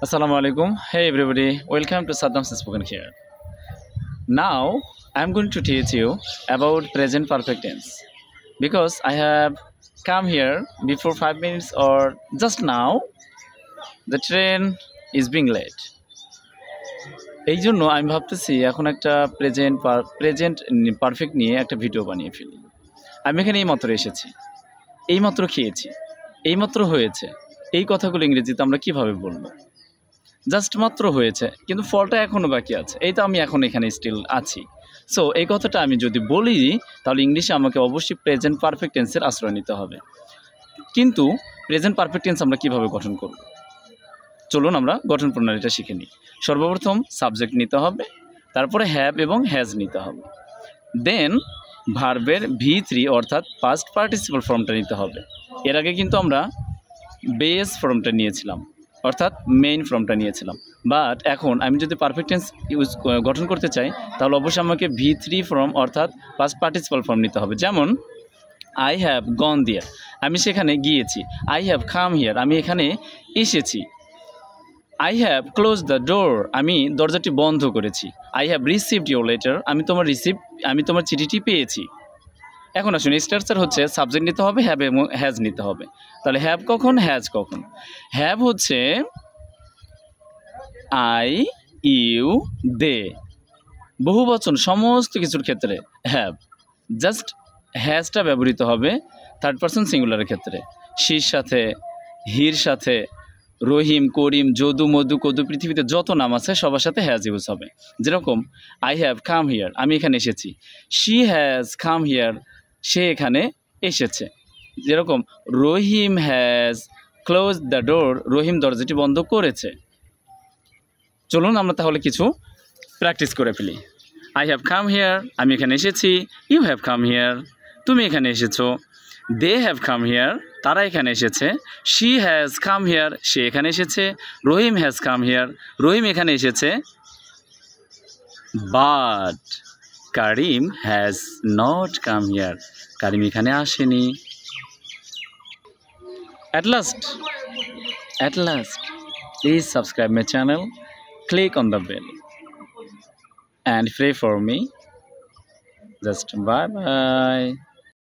Assalamu alaikum. Hey everybody, welcome to Saddam's Spoken here. Now I'm going to teach you about present perfect tense because I have come here before 5 minutes or just now the train is being late. এই জন্য আমি ভাবতেছি এখন একটা present perfect নিয়ে একটা video বানিয়ে ফেলি। আমি এখানে এইমাত্র এসেছি, এইমাত্র খেয়েছি, এইমাত্র হয়েছে, এই কথাগুলো ইংরেজিতে আমরা কিভাবে বলবো? জাস্ট মাত্র হয়েছে কিন্তু ফলটা এখনও বাকি আছে, এই তো আমি এখন এখানে স্টিল আছি। সো এই কথাটা আমি যদি বলি তাহলে ইংলিশে আমাকে অবশ্যই প্রেজেন্ট পারফেক্ট টেন্সের আশ্রয় নিতে হবে। কিন্তু প্রেজেন্ট পারফেক্ট টেন্স আমরা কীভাবে গঠন করব? চলুন আমরা গঠন প্রণালীটা শিখে নিই। সর্বপ্রথম সাবজেক্ট নিতে হবে, তারপরে হ্যাভ এবং হ্যাজ নিতে হবে, দেন ভার্বের V3 অর্থাৎ পাস্ট পার্টিসিপাল ফর্মটা নিতে হবে। এর আগে কিন্তু আমরা বেস ফর্মটা নিয়েছিলাম অর্থাৎ মেইন ফর্মটা নিয়েছিলাম, বাট এখন আমি যদি পারফেক্ট টেন্স গঠন করতে চাই তাহলে অবশ্যই আমাকে V3 ফর্ম অর্থাৎ পাস্ট পার্টিসিপাল ফর্ম নিতে হবে। যেমন আই হ্যাভ গন দেয়ার, আমি সেখানে গিয়েছি। আই হ্যাভ কাম হিয়ার, আমি এখানে এসেছি। I have close the door, আমি দরজাটি বন্ধ করেছি। I have received your letter, আমি তোমার চিঠিটি পেয়েছি। এখন আসুন স্ট্রাকচার হচ্ছে সাবজেক্ট নিতে হবে, হ্যাভ এবং হ্যাজ নিতে হবে। তাহলে হ্যাভ কখন, হ্যাজ কখন? হ্যাভ হচ্ছে আই ইউ দে, বহু বচন সমস্ত কিছুর ক্ষেত্রে হ্যাভ। জাস্ট হ্যাজটা ব্যবহৃত হবে থার্ড পারসন সিঙ্গুলারের ক্ষেত্রে। শির সাথে, হির সাথে, রহিম, করিম, যদু, মধু, কদু, পৃথিবীতে যত নাম আছে সবার সাথে হ্যাজ ইউজ হবে। যেরকম আই হ্যাভ কাম হিয়ার, আমি এখানে এসেছি। শি হ্যাজ কাম হিয়ার, সে এখানে এসেছে। যেরকম রহিম হ্যাজ ক্লোজ দ্য ডোর, রহিম দরজাটি বন্ধ করেছে। চলুন আমরা তাহলে কিছু প্র্যাকটিস করে ফেলি। আই হ্যাভ কাম হিয়ার, আমি এখানে এসেছি। ইউ হ্যাভ কাম হিয়ার, তুমি এখানে এসেছো। দে হ্যাভ কাম হিয়ার, তারা এখানে এসেছে। শি হ্যাজ কাম হিয়ার, সে এখানে এসেছে। Rahim has come here, Rahim এখানে এসেছে। But Karim has not come here, Karim এখানে আসেনি। At last, please subscribe my channel, click on the bell and pray for me. Just bye bye.